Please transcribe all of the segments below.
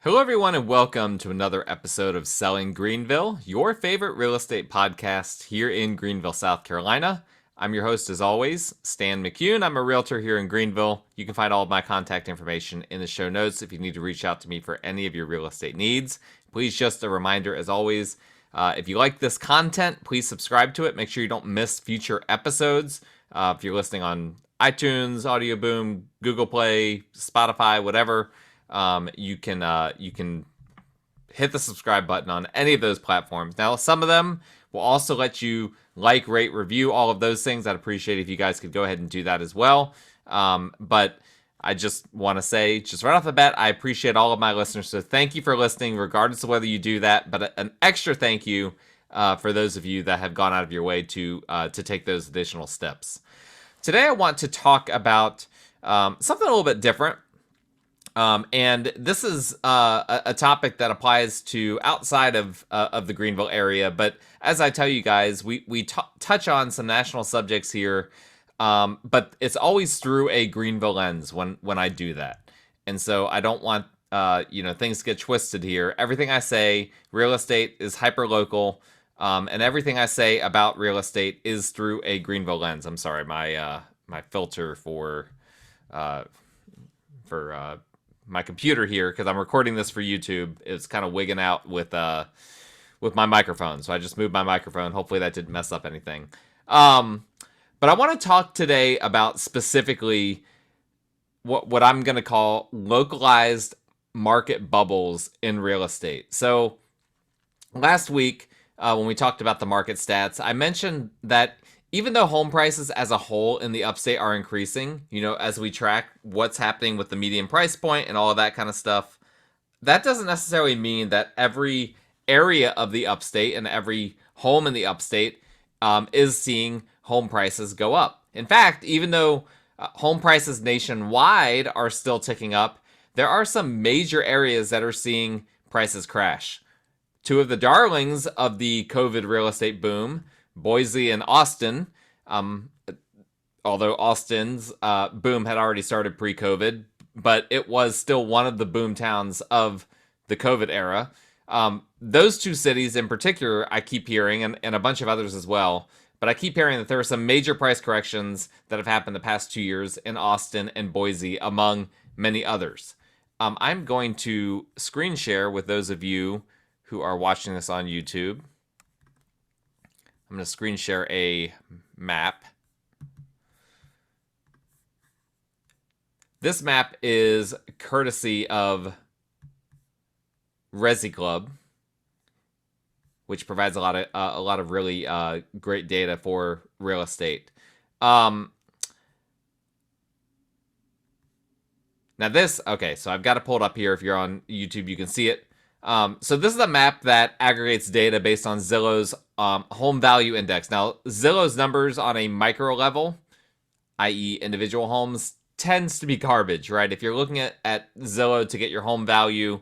Hello, everyone, and welcome to another episode of Selling Greenville, your favorite real estate podcast here in Greenville, South Carolina. I'm your host, as always, Stan McCune. I'm a realtor here in Greenville. You can find all of my contact information in the show notes if you need to reach out to me for any of your real estate needs. Please, just a reminder, as always, if you like this content, please subscribe to it. Make sure you don't miss future episodes. If you're listening on iTunes, Audio Boom, Google Play, Spotify, whatever, you can hit the subscribe button on any of those platforms. Now, some of them will also let you like, rate, review, all of those things. I'd appreciate if you guys could go ahead and do that as well. But I just want to say, just right off the bat, I appreciate all of my listeners. So thank you for listening, regardless of whether you do that. But an extra thank you for those of you that have gone out of your way to take those additional steps. Today, I want to talk about something a little bit different. And this is a topic that applies to outside of the Greenville area. But as I tell you guys, we touch on some national subjects here, but it's always through a Greenville lens when I do that. And so I don't want things to get twisted here. Everything I say, real estate is hyper local, and everything I say about real estate is through a Greenville lens. I'm sorry, my filter for my computer here, because I'm recording this for YouTube, is kind of wigging out with my microphone. So I just moved my microphone. Hopefully that didn't mess up anything. But I want to talk today about specifically what I'm going to call localized market bubbles in real estate. So last week, when we talked about the market stats, I mentioned that even though home prices as a whole in the upstate are increasing, as we track what's happening with the median price point and all of that kind of stuff, that doesn't necessarily mean that every area of the upstate and every home in the upstate is seeing home prices go up. In fact, even though home prices nationwide are still ticking up, there are some major areas that are seeing prices crash. Two of the darlings of the COVID real estate boom, Boise and Austin, although Austin's boom had already started pre-COVID, but it was still one of the boom towns of the COVID era. Those two cities in particular, I keep hearing, and a bunch of others as well, but I keep hearing that there are some major price corrections that have happened the past 2 years in Austin and Boise, among many others. I'm going to screen share with those of you who are watching this on YouTube. I'm going to screen share a map. This map is courtesy of Resi Club, which provides a lot of really great data for real estate. Now this, okay, so I've got it pulled up here. If you're on YouTube, you can see it. So this is a map that aggregates data based on Zillow's home value index. Now, Zillow's numbers on a micro level, i.e. individual homes, tends to be garbage, right? If you're looking at Zillow to get your home value,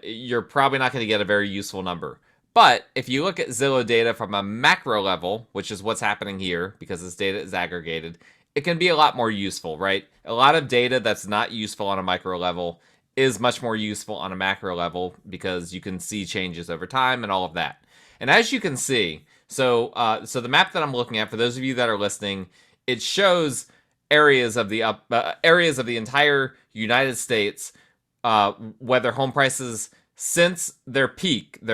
you're probably not going to get a very useful number. But if you look at Zillow data from a macro level, which is what's happening here because this data is aggregated, it can be a lot more useful, right? A lot of data that's not useful on a micro level is much more useful on a macro level because you can see changes over time and all of that. And as you can see, so the map that I'm looking at, for those of you that are listening, it shows areas of the entire United States, whether home prices since their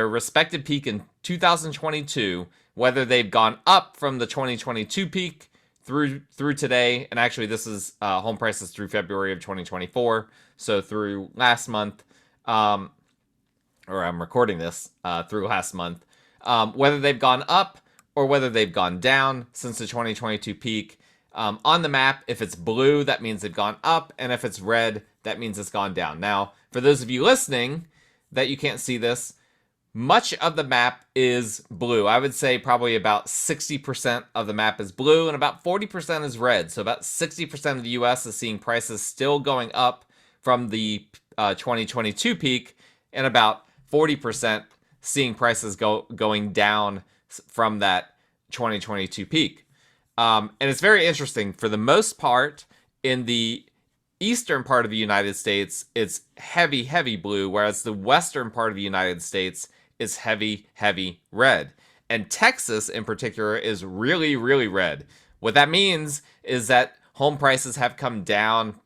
respective peak in 2022, whether they've gone up from the 2022 peak through today. And actually, this is home prices through February of 2024. So through last month, or I'm recording this through last month, whether they've gone up or whether they've gone down since the 2022 peak. On the map, if it's blue, that means they've gone up, and if it's red, that means it's gone down. Now, for those of you listening that you can't see this, much of the map is blue. I would say probably about 60% of the map is blue and about 40% is red. So about 60% of the US is seeing prices still going up from the 2022 peak, and about 40% seeing prices going down from that 2022 peak. And it's very interesting. For the most part, in the eastern part of the United States, it's heavy, heavy blue, whereas the western part of the United States is heavy, heavy red. And Texas, in particular, is really, really red. What that means is that home prices have come down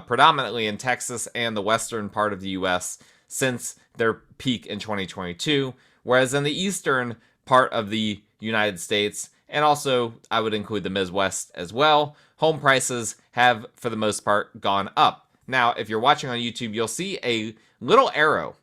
predominantly in Texas and the western part of the U.S. since their peak in 2022, whereas in the eastern part of the United States, and also I would include the Midwest as well, home prices have, for the most part, gone up. Now, if you're watching on YouTube, you'll see a little arrow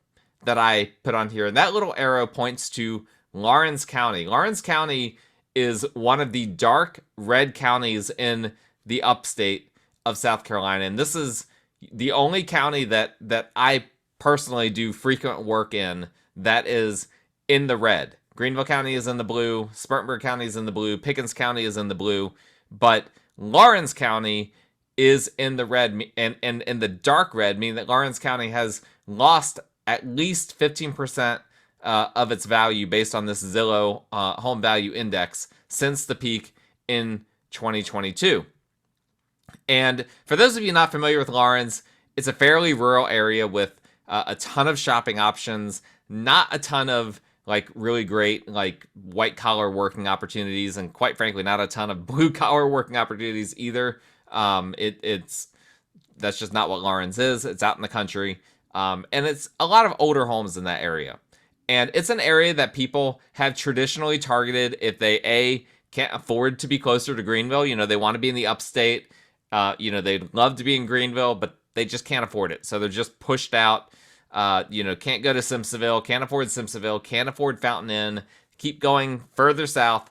that I put on here, and that little arrow points to Lawrence County. Lawrence County is one of the dark red counties in the upstate of South Carolina, and this is the only county that I personally do frequent work in that is in the red. Greenville County is in the blue, Spartanburg County is in the blue, Pickens County is in the blue, but Lawrence County is in the red, and in the dark red, meaning that Lawrence County has lost at least 15% of its value based on this Zillow home value index since the peak in 2022. And for those of you not familiar with Lawrence, it's a fairly rural area with a ton of shopping options, not a ton of like really great like white collar working opportunities, and quite frankly, not a ton of blue collar working opportunities either. It's that's just not what Lawrence is. It's out in the country, and it's a lot of older homes in that area. And it's an area that people have traditionally targeted if they can't afford to be closer to Greenville. You know, they want to be in the upstate. They'd love to be in Greenville, but they just can't afford it. So they're just pushed out. Can't go to Simpsonville, can't afford Simpsonville, can't afford Fountain Inn, keep going further south.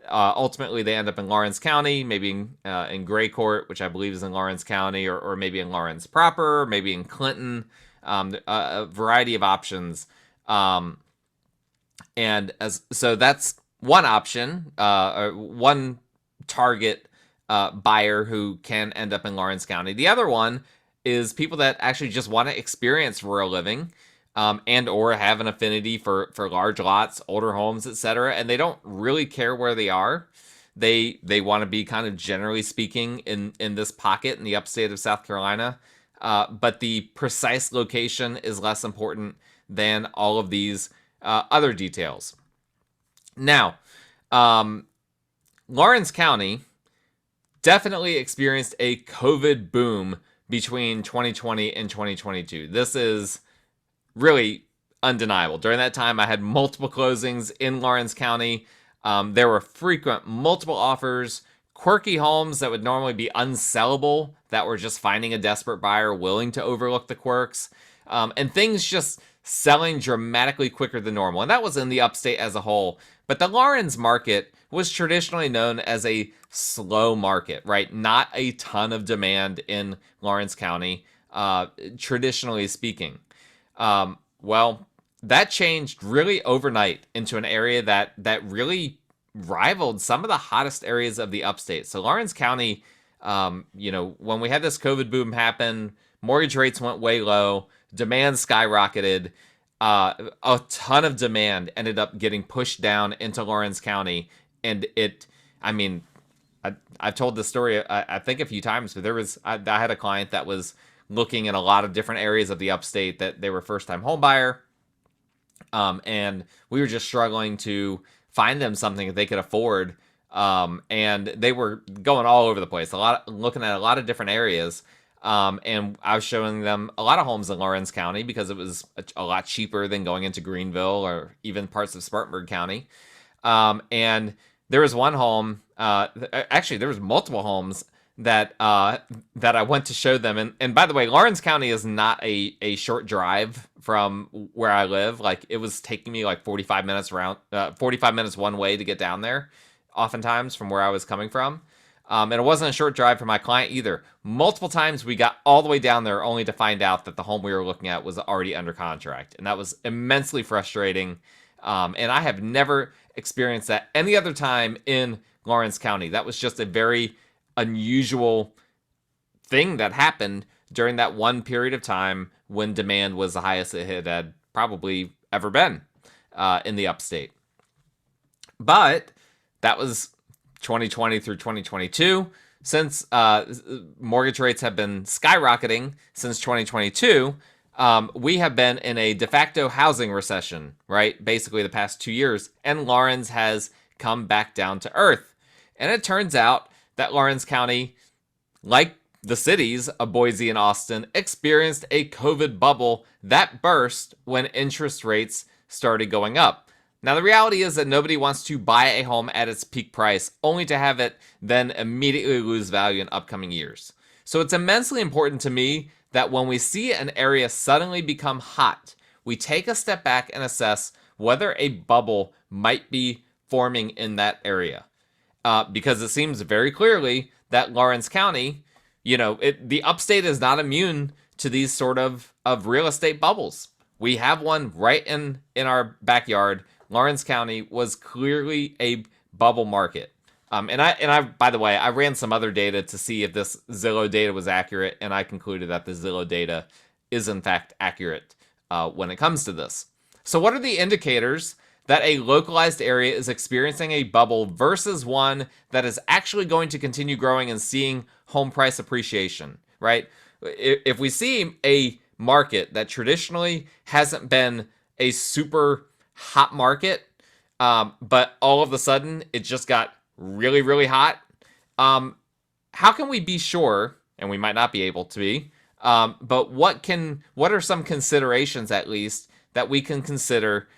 Ultimately, they end up in Lawrence County, maybe in Gray Court, which I believe is in Lawrence County, or maybe in Lawrence proper, maybe in Clinton, a variety of options. So that's one option, or one target buyer who can end up in Lawrence County. The other one is people that actually just want to experience rural living, and or have an affinity for large lots, older homes, etc. And they don't really care where they are. They want to be kind of generally speaking in this pocket in the upstate of South Carolina. But the precise location is less important than all of these other details. Now, Lawrence County definitely experienced a COVID boom between 2020 and 2022. This is really undeniable. During that time, I had multiple closings in Lawrence County. There were frequent multiple offers, quirky homes that would normally be unsellable that were just finding a desperate buyer willing to overlook the quirks, and things just selling dramatically quicker than normal. And that was in the upstate as a whole. But the Lawrence market was traditionally known as a slow market, right? Not a ton of demand in Lawrence County, traditionally speaking. Well, that changed really overnight into an area that really rivaled some of the hottest areas of the upstate. So Lawrence County, when we had this COVID boom happen, mortgage rates went way low, demand skyrocketed. A ton of demand ended up getting pushed down into Lawrence County. And I've told this story, I think a few times, but I had a client that was looking in a lot of different areas of the upstate that they were first-time home buyer. And we were just struggling to find them something that they could afford. And they were going all over the place, looking at a lot of different areas. And I was showing them a lot of homes in Lawrence County because it was a lot cheaper than going into Greenville or even parts of Spartanburg County. And there was one home, actually there was multiple homes that I went to show them. And by the way, Lawrence County is not a short drive from where I live. Like, it was taking me like 45 minutes one way to get down there, oftentimes from where I was coming from. And it wasn't a short drive for my client either. Multiple times we got all the way down there only to find out that the home we were looking at was already under contract. And that was immensely frustrating. And I have never experienced that any other time in Lawrence County. That was just a very unusual thing that happened during that one period of time when demand was the highest it had probably ever been in the upstate. But that was 2020 through 2022. since mortgage rates have been skyrocketing since 2022, we have been in a de facto housing recession, right? Basically the past 2 years, and Lawrence has come back down to earth. And it turns out that Lawrence County, like the cities of Boise and Austin, experienced a COVID bubble that burst when interest rates started going up. Now, the reality is that nobody wants to buy a home at its peak price, only to have it then immediately lose value in upcoming years. So it's immensely important to me that when we see an area suddenly become hot, we take a step back and assess whether a bubble might be forming in that area. Because it seems very clearly that Lawrence County, the upstate is not immune to these sort of real estate bubbles. We have one right in our backyard. Lawrence County was clearly a bubble market. And I, by the way, I ran some other data to see if this Zillow data was accurate, and I concluded that the Zillow data is in fact accurate when it comes to this. So what are the indicators that a localized area is experiencing a bubble versus one that is actually going to continue growing and seeing home price appreciation, right? If we see a market that traditionally hasn't been a super hot market, but all of a sudden it just got really, really hot, how can we be sure, and we might not be able to be, but what are some considerations at least that we can consider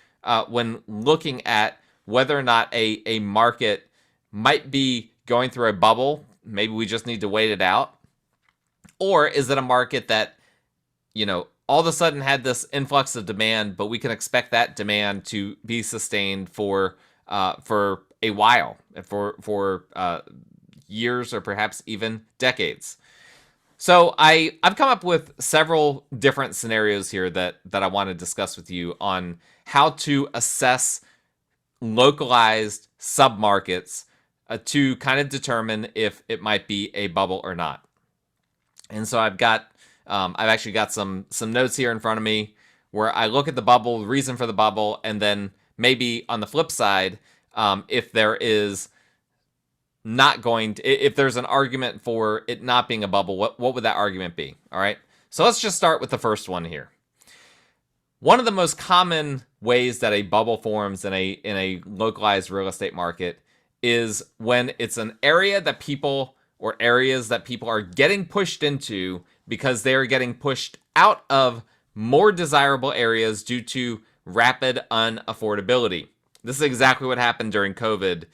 when looking at whether or not a market might be going through a bubble? Maybe we just need to wait it out. Or is it a market that, all of a sudden had this influx of demand, but we can expect that demand to be sustained for a while, for years or perhaps even decades. So I've come up with several different scenarios here that I want to discuss with you on how to assess localized submarkets to kind of determine if it might be a bubble or not. And so I've actually got some notes here in front of me where I look at the bubble, the reason for the bubble, and then maybe on the flip side, if there is if there's an argument for it not being a bubble, what would that argument be? All right. So let's just start with the first one here. One of the most common ways that a bubble forms in a localized real estate market is when it's an area that people or areas that people are getting pushed into because they are getting pushed out of more desirable areas due to rapid unaffordability. This is exactly what happened during COVID,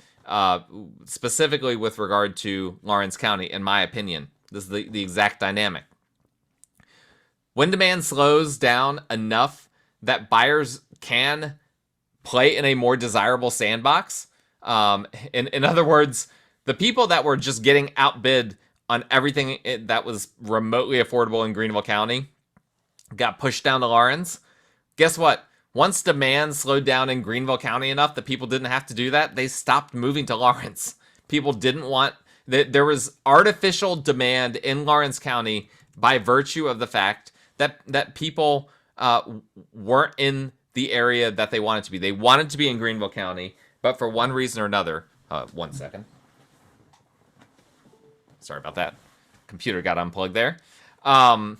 specifically with regard to Lawrence County, in my opinion. This is the exact dynamic. When demand slows down enough that buyers can play in a more desirable sandbox, in other words, the people that were just getting outbid on everything that was remotely affordable in Greenville County got pushed down to Lawrence. Guess what? Once demand slowed down in Greenville County enough that people didn't have to do that, they stopped moving to Lawrence. People didn't want... There was artificial demand in Lawrence County by virtue of the fact that people weren't in the area that they wanted to be. They wanted to be in Greenville County, but for one reason or another... one second. Sorry about that. Computer got unplugged there. And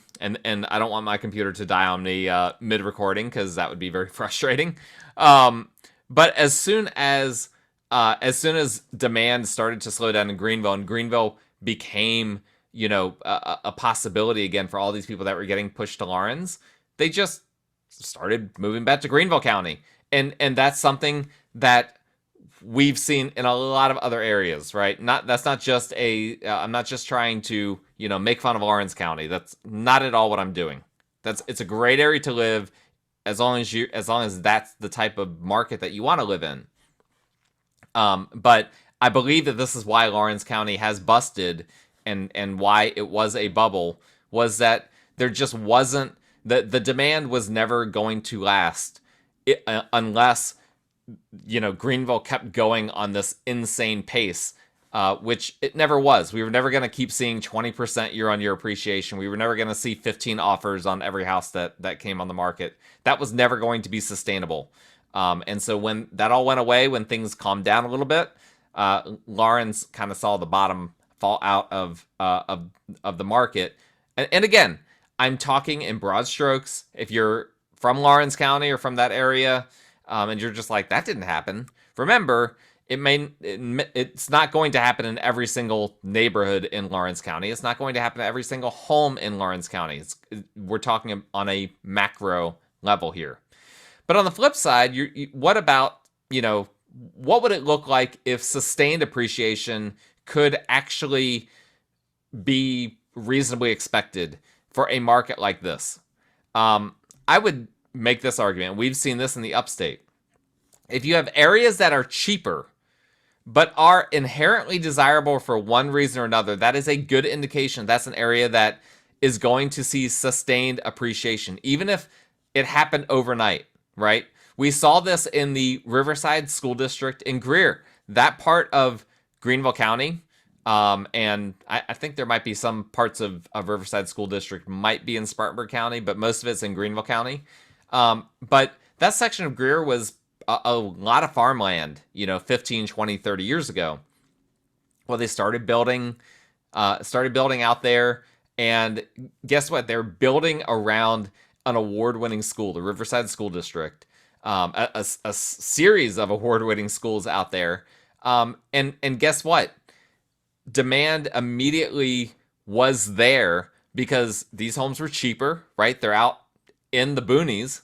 I don't want my computer to die on me mid-recording because that would be very frustrating. But as soon as demand started to slow down in Greenville, and Greenville became, a possibility again for all these people that were getting pushed to Lawrence, they just started moving back to Greenville County. And that's something that we've seen in a lot of other areas, right? That's not just I'm not just trying to, make fun of Lawrence County. That's not at all what I'm doing. It's a great area to live as long as that's the type of market that you want to live in. But I believe that this is why Lawrence County has busted and why it was a bubble, was that there just wasn't, the demand was never going to last unless Greenville kept going on this insane pace, which it never was. We were never going to keep seeing 20% year-on-year appreciation. We were never going to see 15 offers on every house that came on the market. That was never going to be sustainable. And so when that all went away, when things calmed down a little bit, Lawrence kind of saw the bottom fall out of the market. And again, I'm talking in broad strokes. If you're from Lawrence County or from that area, and you're just like, that didn't happen, remember, it's not going to happen in every single neighborhood in Lawrence County. It's not going to happen to every single home in Lawrence County. We're talking on a macro level here. But on the flip side, what about, what would it look like if sustained appreciation could actually be reasonably expected for a market like this? I would make this argument. We've seen this in the upstate. If you have areas that are cheaper, but are inherently desirable for one reason or another, that is a good indication that's an area that is going to see sustained appreciation, even if it happened overnight, right? We saw this in the Riverside School District in Greer. That part of Greenville County, and I think there might be some parts of Riverside School District might be in Spartanburg County, but most of it's in Greenville County. But that section of Greer was a lot of farmland, 15, 20, 30 years ago. Well, they started building out there, and guess what? They're building around an award-winning school, the Riverside School District, a series of award-winning schools out there. And guess what? Demand immediately was there because these homes were cheaper, right? They're out in the boonies,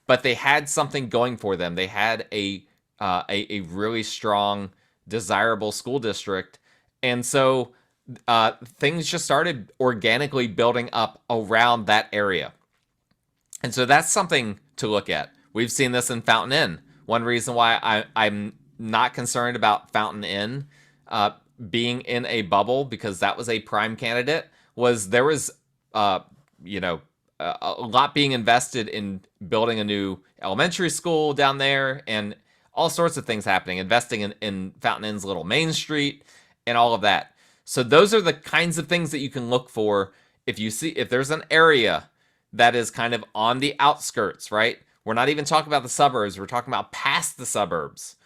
but they had something going for them. They had a really strong, desirable school district. And so things just started organically building up around that area. And so that's something to look at. We've seen this in Fountain Inn. One reason why I'm not concerned about Fountain Inn being in a bubble, because that was a prime candidate, was there was a lot being invested in building a new elementary school down there and all sorts of things happening, investing in Fountain Inn's little Main Street and all of that. So those are the kinds of things that you can look for if there's an area that is kind of on the outskirts, right? We're not even talking about the suburbs. We're talking about past the suburbs.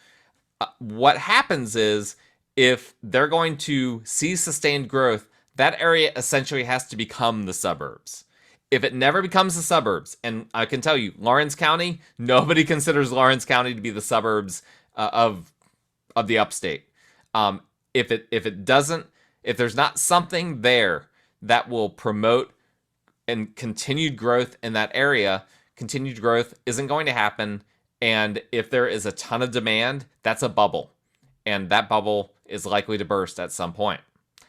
What happens is if they're going to see sustained growth, that area essentially has to become the suburbs. If it never becomes the suburbs, and I can tell you, Lawrence County, nobody considers Lawrence County to be the suburbs of the upstate. If there's not something there that will promote and continued growth in that area, continued growth isn't going to happen. And if there is a ton of demand, that's a bubble. And that bubble is likely to burst at some point.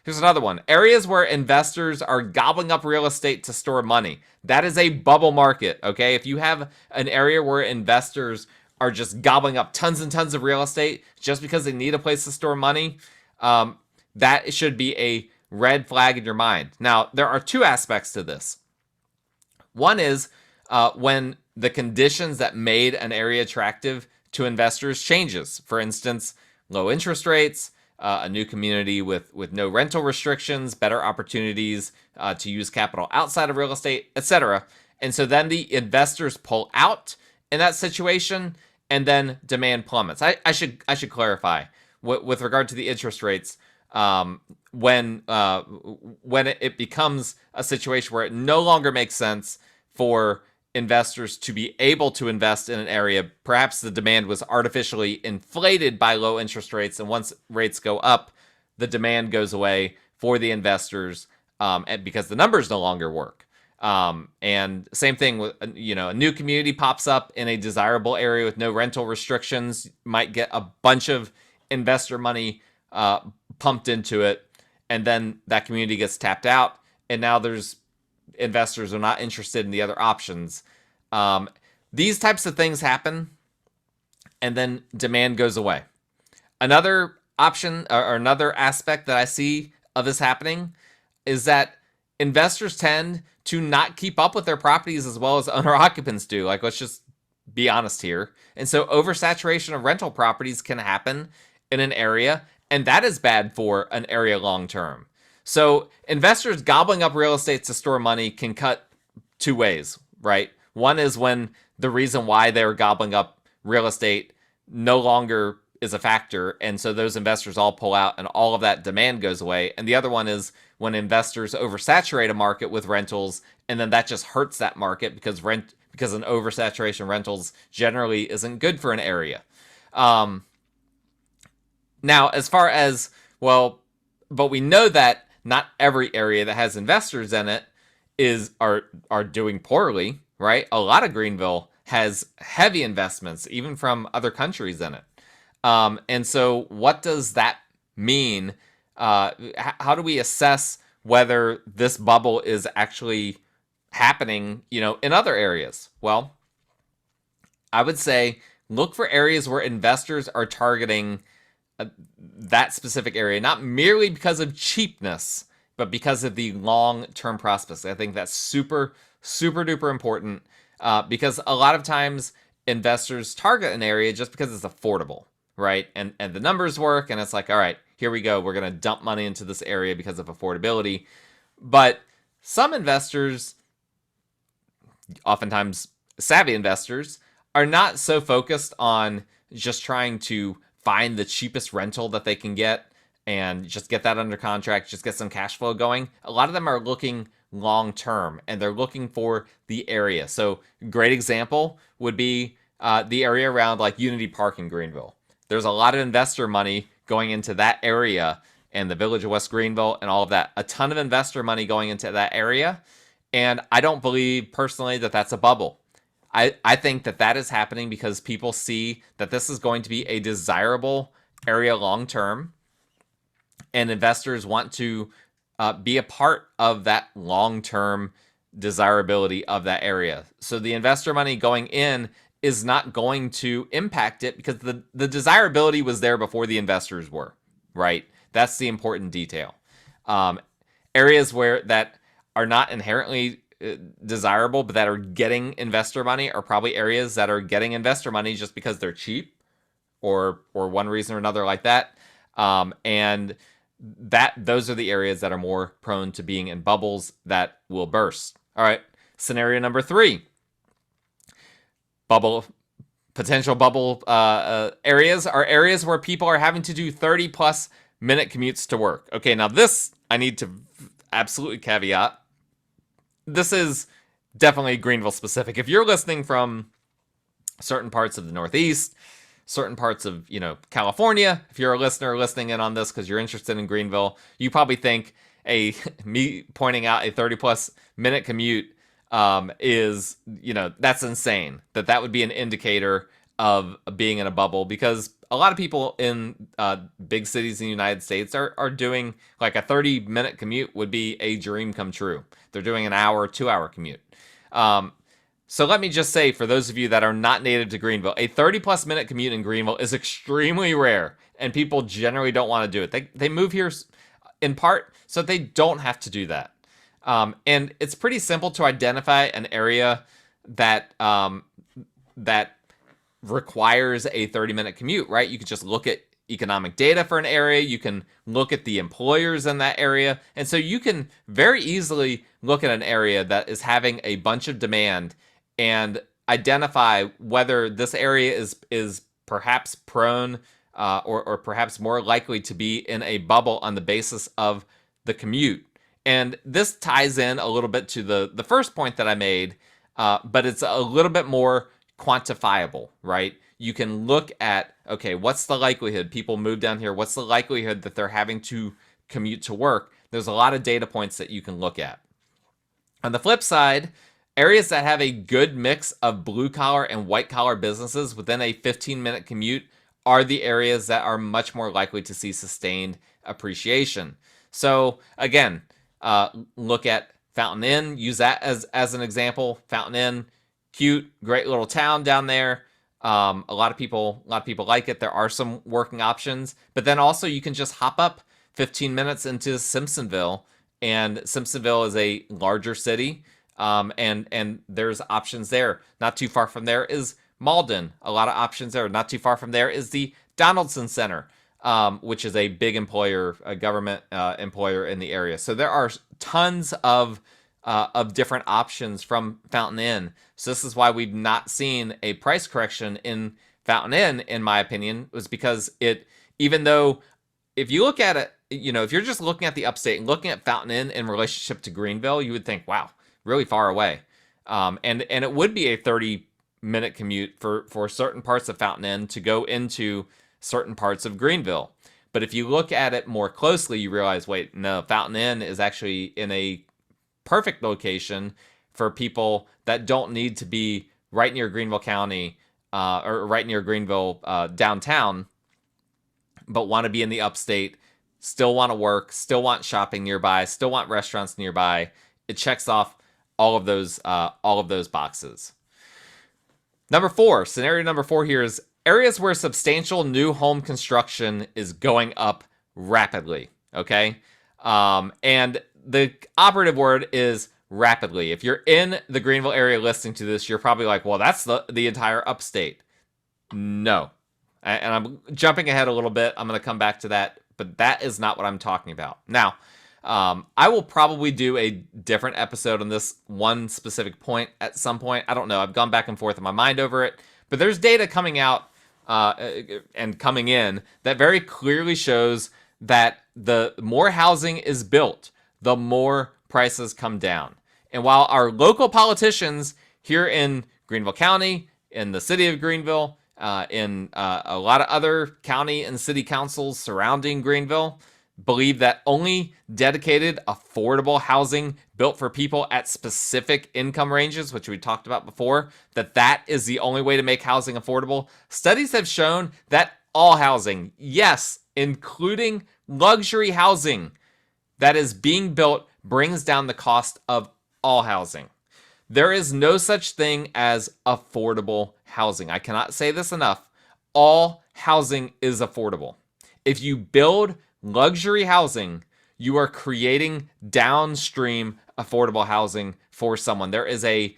Here's another one. Areas where investors are gobbling up real estate to store money. That is a bubble market, okay? If you have an area where investors are just gobbling up tons and tons of real estate just because they need a place to store money, that should be a red flag in your mind. Now, there are two aspects to this. One is when the conditions that made an area attractive to investors changes. For instance, low interest rates, a new community with no rental restrictions, better opportunities to use capital outside of real estate, etc. And so then the investors pull out in that situation, and then demand plummets. I should clarify with regard to the interest rates. When it becomes a situation where it no longer makes sense for investors to be able to invest in an area, perhaps the demand was artificially inflated by low interest rates, and once rates go up, the demand goes away for the investors, and because the numbers no longer work. And same thing with, a new community pops up in a desirable area with no rental restrictions, might get a bunch of investor money pumped into it, and then that community gets tapped out, and now there's investors are not interested in the other options. These types of things happen, and then demand goes away. Another option or another aspect that I see of this happening is that investors tend to not keep up with their properties as well as owner-occupants do. Like, let's just be honest here. And so oversaturation of rental properties can happen in an area, and that is bad for an area long-term. So investors gobbling up real estate to store money can cut two ways, right? One is when the reason why they're gobbling up real estate no longer is a factor, and so those investors all pull out and all of that demand goes away. And the other one is when investors oversaturate a market with rentals, and then that just hurts that market because an oversaturation rentals generally isn't good for an area. Now, as far as, well, but we know that not every area that has investors in it are doing poorly, right? A lot of Greenville has heavy investments, even from other countries in it. And so what does that mean? How do we assess whether this bubble is actually happening, in other areas? Well, I would say look for areas where investors are targeting that specific area, not merely because of cheapness, but because of the long-term prospects. I think that's super, super duper important because a lot of times investors target an area just because it's affordable, right? And the numbers work, and it's like, all right, here we go. We're going to dump money into this area because of affordability. But some investors, oftentimes savvy investors, are not so focused on just trying to find the cheapest rental that they can get and just get that under contract, just get some cash flow going. A lot of them are looking long term, and they're looking for the area. So great example would be the area around like Unity Park in Greenville. There's a lot of investor money going into that area and the village of West Greenville and all of that. A ton of investor money going into that area. And I don't believe personally that that's a bubble. I think that is happening because people see that this is going to be a desirable area long term, and investors want to be a part of that long term desirability of that area. So the investor money going in is not going to impact it because the desirability was there before the investors were, right? That's the important detail. Areas where that are not inherently desirable, but that are getting investor money are probably areas that are getting investor money just because they're cheap or one reason or another like that. And those are the areas that are more prone to being in bubbles that will burst. All right. Scenario number 3. Potential bubble areas are areas where people are having to do 30+ minute commutes to work. Okay. Now this, I need to absolutely caveat. This is definitely Greenville specific. If you're listening from certain parts of the Northeast, certain parts of, California, if you're a listener listening in on this because you're interested in Greenville, you probably think me pointing out a 30+ minute commute is, that's insane. That would be an indicator of being in a bubble, because a lot of people in big cities in the United States are doing like a 30-minute commute would be a dream come true. They're doing an hour, 2-hour commute. So let me just say, for those of you that are not native to Greenville, a 30+ minute commute in Greenville is extremely rare, and people generally don't want to do it. They move here in part so they don't have to do that. And it's pretty simple to identify an area that requires a 30-minute commute, right? You can just look at economic data for an area. You can look at the employers in that area. And so you can very easily look at an area that is having a bunch of demand and identify whether this area is perhaps prone or perhaps more likely to be in a bubble on the basis of the commute. And this ties in a little bit to the first point that I made, but it's a little bit more quantifiable, right? You can look at, okay, what's the likelihood people move down here? What's the likelihood that they're having to commute to work? There's a lot of data points that you can look at. On the flip side, areas that have a good mix of blue collar and white collar businesses within a 15-minute commute are the areas that are much more likely to see sustained appreciation. So again, look at Fountain Inn, use that as an example. Fountain Inn, cute, great little town down there. A lot of people like it. There are some working options, but then also you can just hop up 15 minutes into Simpsonville, and Simpsonville is a larger city, and there's options there. Not too far from there is Malden. A lot of options there. Not too far from there is the Donaldson Center, which is a big employer, a government employer in the area. So there are tons of different options from Fountain Inn. So this is why we've not seen a price correction in Fountain Inn, in my opinion, was because even though if you look at it, if you're just looking at the upstate and looking at Fountain Inn in relationship to Greenville, you would think, wow, really far away. And it would be a 30-minute commute for certain parts of Fountain Inn to go into certain parts of Greenville. But if you look at it more closely, you realize, wait, no, Fountain Inn is actually in a perfect location for people that don't need to be right near Greenville County or right near Greenville downtown, but want to be in the upstate, still want to work, still want shopping nearby, still want restaurants nearby. It checks off all of those boxes. Scenario number 4 here is areas where substantial new home construction is going up rapidly, okay? And the operative word is rapidly. If you're in the Greenville area listening to this, you're probably like, well, that's the entire upstate. No. And I'm jumping ahead a little bit. I'm going to come back to that, but that is not what I'm talking about. Now, I will probably do a different episode on this one specific point at some point. I don't know. I've gone back and forth in my mind over it, but there's data coming out and coming in that very clearly shows that the more housing is built, the more prices come down. And while our local politicians here in Greenville County, in the city of Greenville, in a lot of other county and city councils surrounding Greenville, believe that only dedicated, affordable housing built for people at specific income ranges, which we talked about before, that is the only way to make housing affordable. Studies have shown that all housing, yes, including luxury housing that is being built, brings down the cost of all housing. There is no such thing as affordable housing. I cannot say this enough. All housing is affordable. If you build luxury housing, you are creating downstream affordable housing for someone. There is a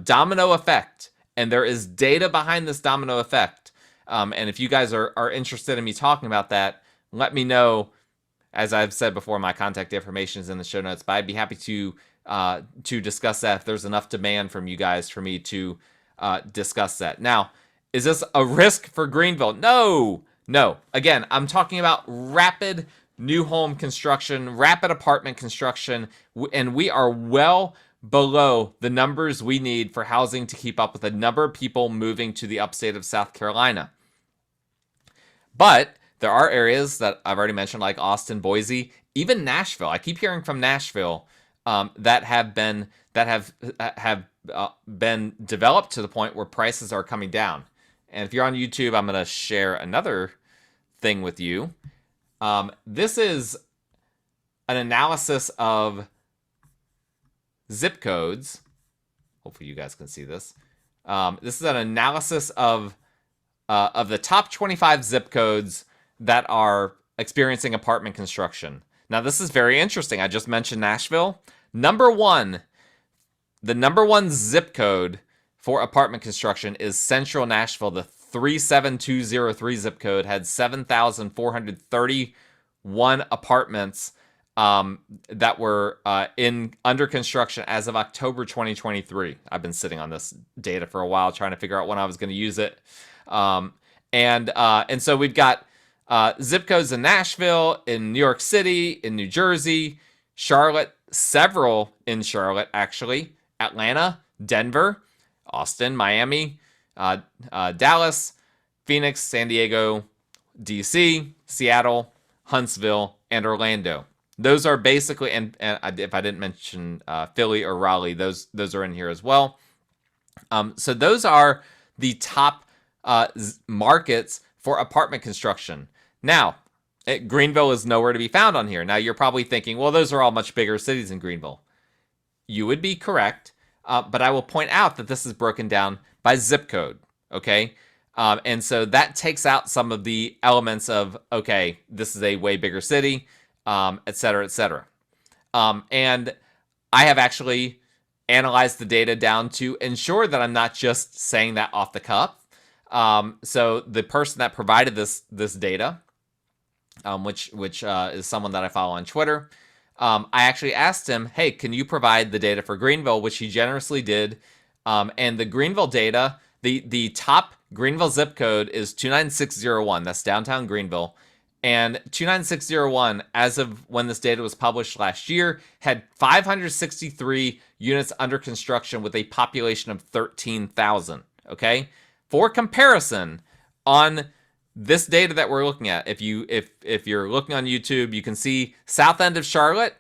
domino effect, and there is data behind this domino effect. And if you guys are interested in me talking about that, let me know. As I've said before, my contact information is in the show notes, but I'd be happy to discuss that if there's enough demand from you guys for me to discuss that. Now, is this a risk for Greenville? No. Again, I'm talking about rapid new home construction, rapid apartment construction, and we are well below the numbers we need for housing to keep up with the number of people moving to the upstate of South Carolina. But there are areas that I've already mentioned, like Austin, Boise, even Nashville. I keep hearing from Nashville that have been developed to the point where prices are coming down. And if you're on YouTube, I'm going to share another thing with you. This is an analysis of zip codes. Hopefully you guys can see this. This is an analysis of the top 25 zip codes that are experiencing apartment construction. Now, this is very interesting. I just mentioned Nashville. The number one zip code for apartment construction is Central Nashville. The 37203 zip code had 7,431 apartments that were under construction as of October 2023. I've been sitting on this data for a while, trying to figure out when I was going to use it. And so we've got zip codes in Nashville, in New York City, in New Jersey, Charlotte, several in Charlotte, actually, Atlanta, Denver, Austin, Miami, Dallas, Phoenix, San Diego, DC, Seattle, Huntsville, and Orlando. Those are basically, and if I didn't mention Philly or Raleigh, those are in here as well. So those are the top markets for apartment construction. Now, Greenville is nowhere to be found on here. Now, you're probably thinking, well, those are all much bigger cities in Greenville. You would be correct, but I will point out that this is broken down by zip code, okay? And so that takes out some of the elements of, okay, this is a way bigger city, et cetera, et cetera. And I have actually analyzed the data down to ensure that I'm not just saying that off the cuff. So the person that provided this data, which is someone that I follow on Twitter, I actually asked him, hey, can you provide the data for Greenville, which he generously did. And the Greenville data The top Greenville zip code is 29601. That's downtown Greenville. And 29601, as of when this data was published last year, had 563 units under construction with a population of 13,000. Okay? For comparison, on this data that we're looking at, if you're looking on YouTube, you can see south end of Charlotte,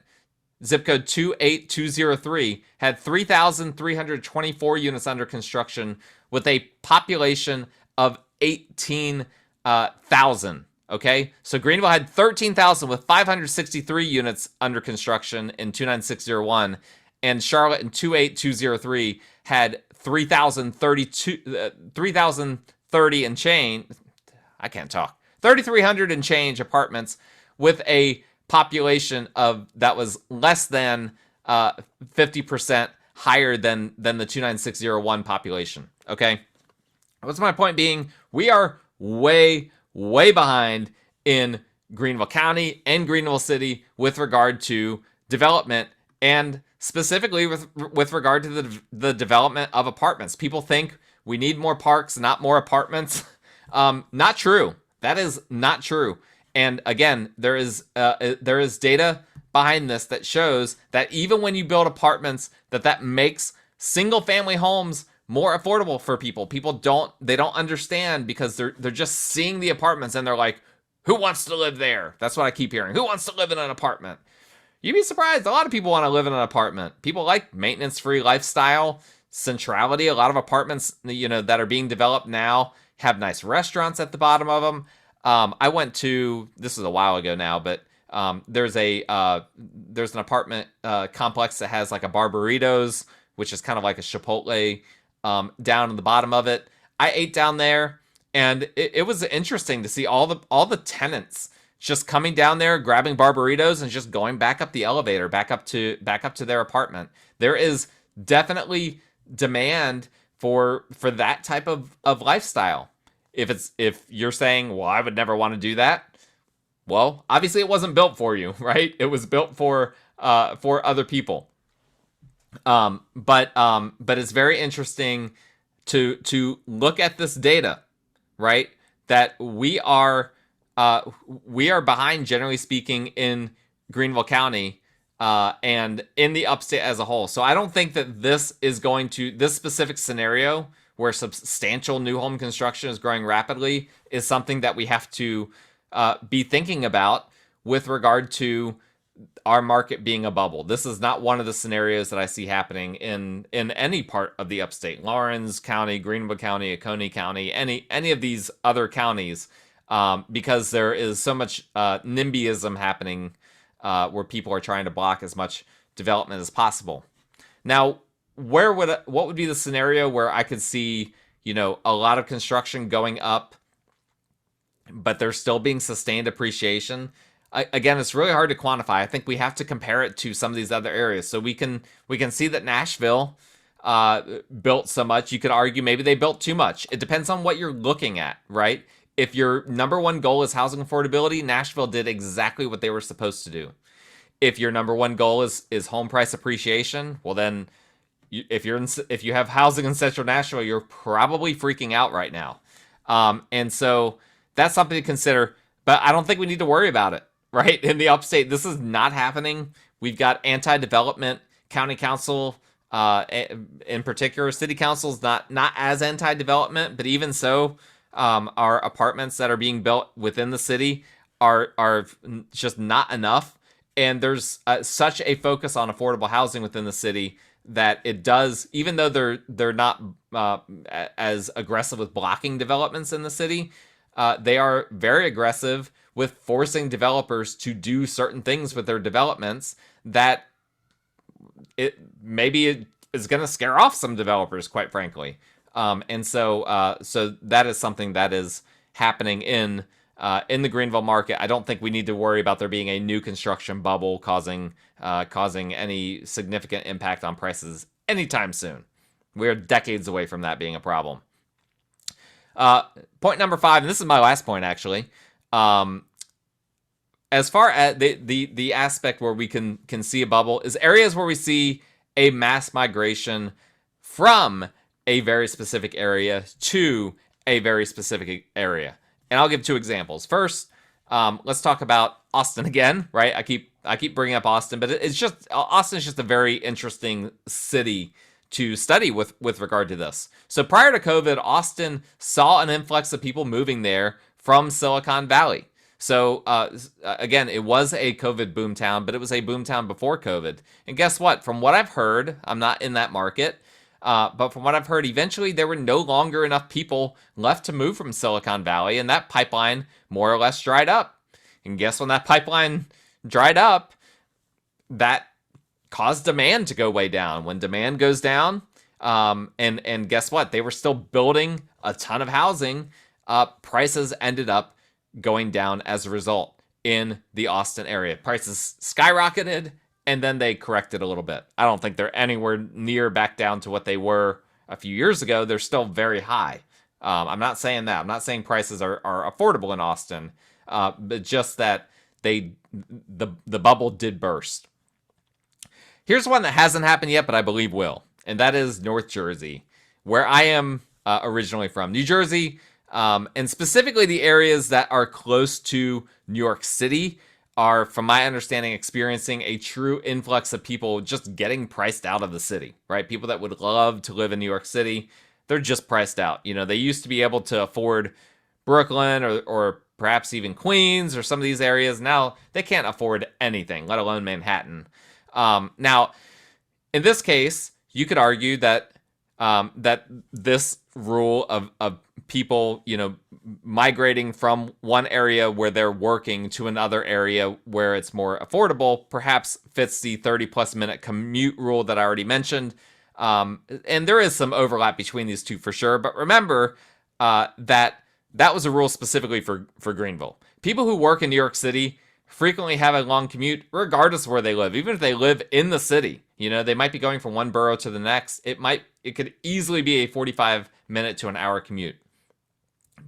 zip code 28203, had 3,324 units under construction with a population of 18,000. Okay, so Greenville had 13,000 with 563 units under construction in 29601, and Charlotte in 28203 had 3,030 and change. I can't talk. 3,300 and change apartments with a population of that was less than 50% higher than the 29601 population. Okay, what's my point being? We are way behind in Greenville County and Greenville City with regard to development, and specifically with regard to the development of apartments. People think we need more parks, not more apartments. Not true. That is not true. And again, there is data behind this that shows that even when you build apartments, that makes single family homes more affordable for people. People don't understand, because they're just seeing the apartments and they're like, who wants to live there? That's what I keep hearing. Who wants to live in an apartment? You'd be surprised. A lot of people want to live in an apartment. People like maintenance-free lifestyle, centrality. A lot of apartments, that are being developed now have nice restaurants at the bottom of them. I went to, this is a while ago now, but there's an apartment complex that has like a Barbaritos, which is kind of like a Chipotle, down in the bottom of it. I ate down there, and it was interesting to see all the tenants just coming down there, grabbing Barbaritos, and just going back up the elevator, back up to their apartment. There is definitely demand for that type of lifestyle. If you're saying, well, I would never want to do that, well, obviously it wasn't built for you, right? It was built for other people. But it's very interesting to look at this data, right? That we are behind, generally speaking, in Greenville County, and in the upstate as a whole. So I don't think that this specific scenario where substantial new home construction is growing rapidly is something that we have to be thinking about with regard to our market being a bubble. This is not one of the scenarios that I see happening in any part of the upstate. Lawrence County, Greenville County, Oconee County, any of these other counties, because there is so much NIMBYism happening, where people are trying to block as much development as possible. Now, what would be the scenario where I could see, a lot of construction going up, but there's still being sustained appreciation? Again, it's really hard to quantify. I think we have to compare it to some of these other areas. So we can see that Nashville built so much. You could argue maybe they built too much. It depends on what you're looking at, right? If your number one goal is housing affordability, Nashville did exactly what they were supposed to do. If your number one goal is home price appreciation, well then, if you have housing in Central Nashville, you're probably freaking out right now. And so that's something to consider. But I don't think we need to worry about it. Right? In the upstate, this is not happening. We've got anti-development county council, in particular. City council's not as anti-development, but even so, our apartments that are being built within the city are just not enough. And there's such a focus on affordable housing within the city that it does, even though they're not as aggressive with blocking developments in the city, they are very aggressive with forcing developers to do certain things with their developments that it is going to scare off some developers, quite frankly. And so that is something that is happening in the Greenville market. I don't think we need to worry about there being a new construction bubble causing any significant impact on prices anytime soon. We're decades away from that being a problem. Point number 5, and this is my last point actually. As far as the aspect where we can see a bubble is areas where we see a mass migration from a very specific area to a very specific area. And I'll give 2 examples. First, let's talk about Austin again, right? I keep bringing up Austin, but it's just Austin's just a very interesting city to study with regard to this. So prior to COVID, Austin saw an influx of people moving there from Silicon Valley. So again, it was a COVID boomtown, but it was a boomtown before COVID. And guess what? From what I've heard, I'm not in that market, but from what I've heard, eventually there were no longer enough people left to move from Silicon Valley, and that pipeline more or less dried up. And guess when that pipeline dried up, that caused demand to go way down. When demand goes down, and guess what? They were still building a ton of housing. Prices ended up going down as a result in the Austin area. Prices skyrocketed, and then they corrected a little bit. I don't think they're anywhere near back down to what they were a few years ago. They're still very high. I'm not saying that. I'm not saying prices are affordable in Austin, but just that the bubble did burst. Here's one that hasn't happened yet, but I believe will, and that is North Jersey, where I am originally from. New Jersey, and specifically the areas that are close to New York City are, from my understanding, experiencing a true influx of people just getting priced out of the city, right? People that would love to live in New York City, they're just priced out. You know, they used to be able to afford Brooklyn or perhaps even Queens or some of these areas. Now they can't afford anything, let alone Manhattan. Now, in this case, you could argue that that this rule of people, you know, migrating from one area where they're working to another area where it's more affordable perhaps fits the 30+ minute commute rule that I already mentioned. And there is some overlap between these two for sure. But remember that was a rule specifically for Greenville. People who work in New York City frequently have a long commute regardless of where they live. Even if they live in the city, you know, they might be going from one borough to the next. It could easily be a 45-minute to an hour commute.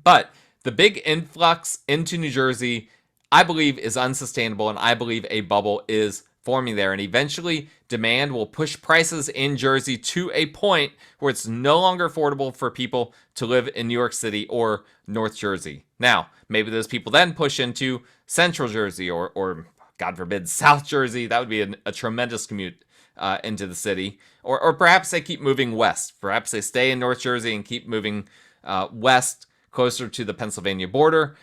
But the big influx into New Jersey, I believe, is unsustainable, and I believe a bubble is forming there. And eventually, demand will push prices in Jersey to a point where it's no longer affordable for people to live in New York City or North Jersey. Now, maybe those people then push into Central Jersey or God forbid, South Jersey. That would be a tremendous commute into the city. Or perhaps they keep moving west. Perhaps they stay in North Jersey and keep moving west, closer to the Pennsylvania border.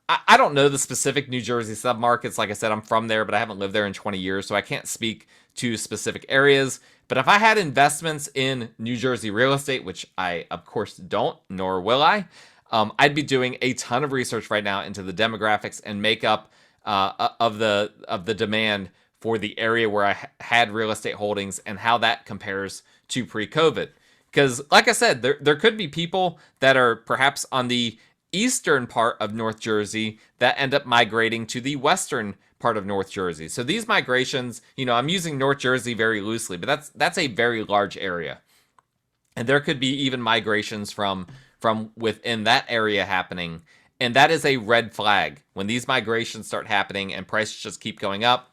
I don't know the specific New Jersey submarkets. Like I said, I'm from there, but I haven't lived there in 20 years, so I can't speak to specific areas. But if I had investments in New Jersey real estate, which I, of course, don't, nor will I, I'd be doing a ton of research right now into the demographics and makeup of the demand for the area where I had real estate holdings and how that compares to pre-COVID. Because, like I said, there could be people that are perhaps on the eastern part of North Jersey that end up migrating to the western part of North Jersey. So these migrations, you know, I'm using North Jersey very loosely, but that's a very large area. And there could be even migrations from within that area happening. And that is a red flag. When these migrations start happening and prices just keep going up,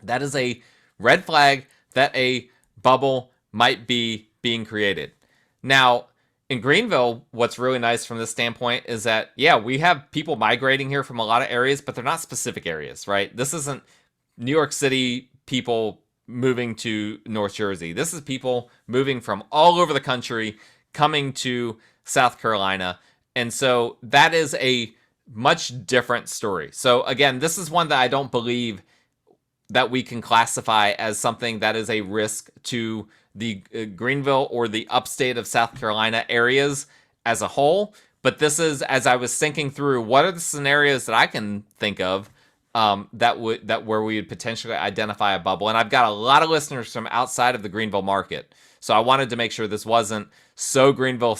that is a red flag that a bubble might be being created. Now, in Greenville, what's really nice from this standpoint is that, yeah, we have people migrating here from a lot of areas, but they're not specific areas, right? This isn't New York City people moving to North Jersey. This is people moving from all over the country coming to South Carolina. And so that is a much different story. So again, this is one that I don't believe that we can classify as something that is a risk to the Greenville or the upstate of South Carolina areas as a whole. But this is, as I was thinking through, what are the scenarios that I can think of that where we would potentially identify a bubble. And I've got a lot of listeners from outside of the Greenville market. So I wanted to make sure this wasn't so Greenville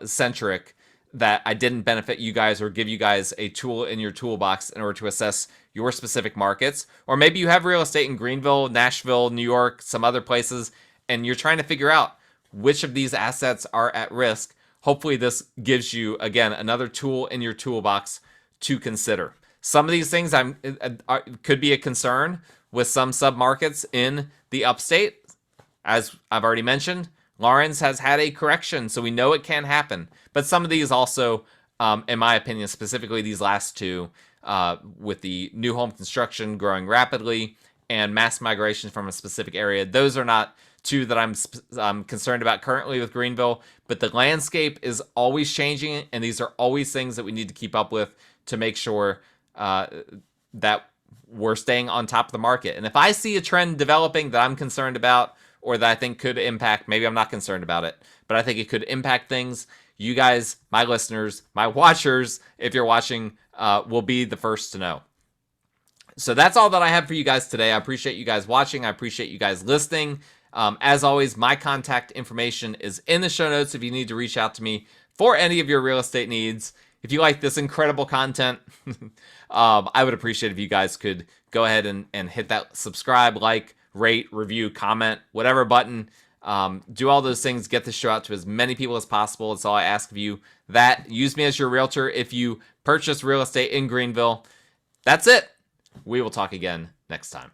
centric that I didn't benefit you guys or give you guys a tool in your toolbox in order to assess your specific markets. Or maybe you have real estate in Greenville, Nashville, New York, some other places, and you're trying to figure out which of these assets are at risk. Hopefully this gives you, again, another tool in your toolbox to consider. Some of these things could be a concern with some submarkets in the upstate. As I've already mentioned, Lawrence has had a correction, so we know it can happen. But some of these also, in my opinion, specifically these last two, with the new home construction growing rapidly and mass migration from a specific area, those are not two that I'm concerned about currently with Greenville. But the landscape is always changing, and these are always things that we need to keep up with to make sure that we're staying on top of the market. And if I see a trend developing that I'm concerned about, or that I think could impact, maybe I'm not concerned about it, but I think it could impact things, you guys, my listeners, my watchers, if you're watching, will be the first to know. So that's all that I have for you guys today. I appreciate you guys watching. I appreciate you guys listening. As always, my contact information is in the show notes if you need to reach out to me for any of your real estate needs. If you like this incredible content, I would appreciate if you guys could go ahead and hit that subscribe, like, rate, review, comment, whatever button. Do all those things. Get the show out to as many people as possible. That's all I ask of you. That, use me as your realtor if you purchase real estate in Greenville. That's it. We will talk again next time.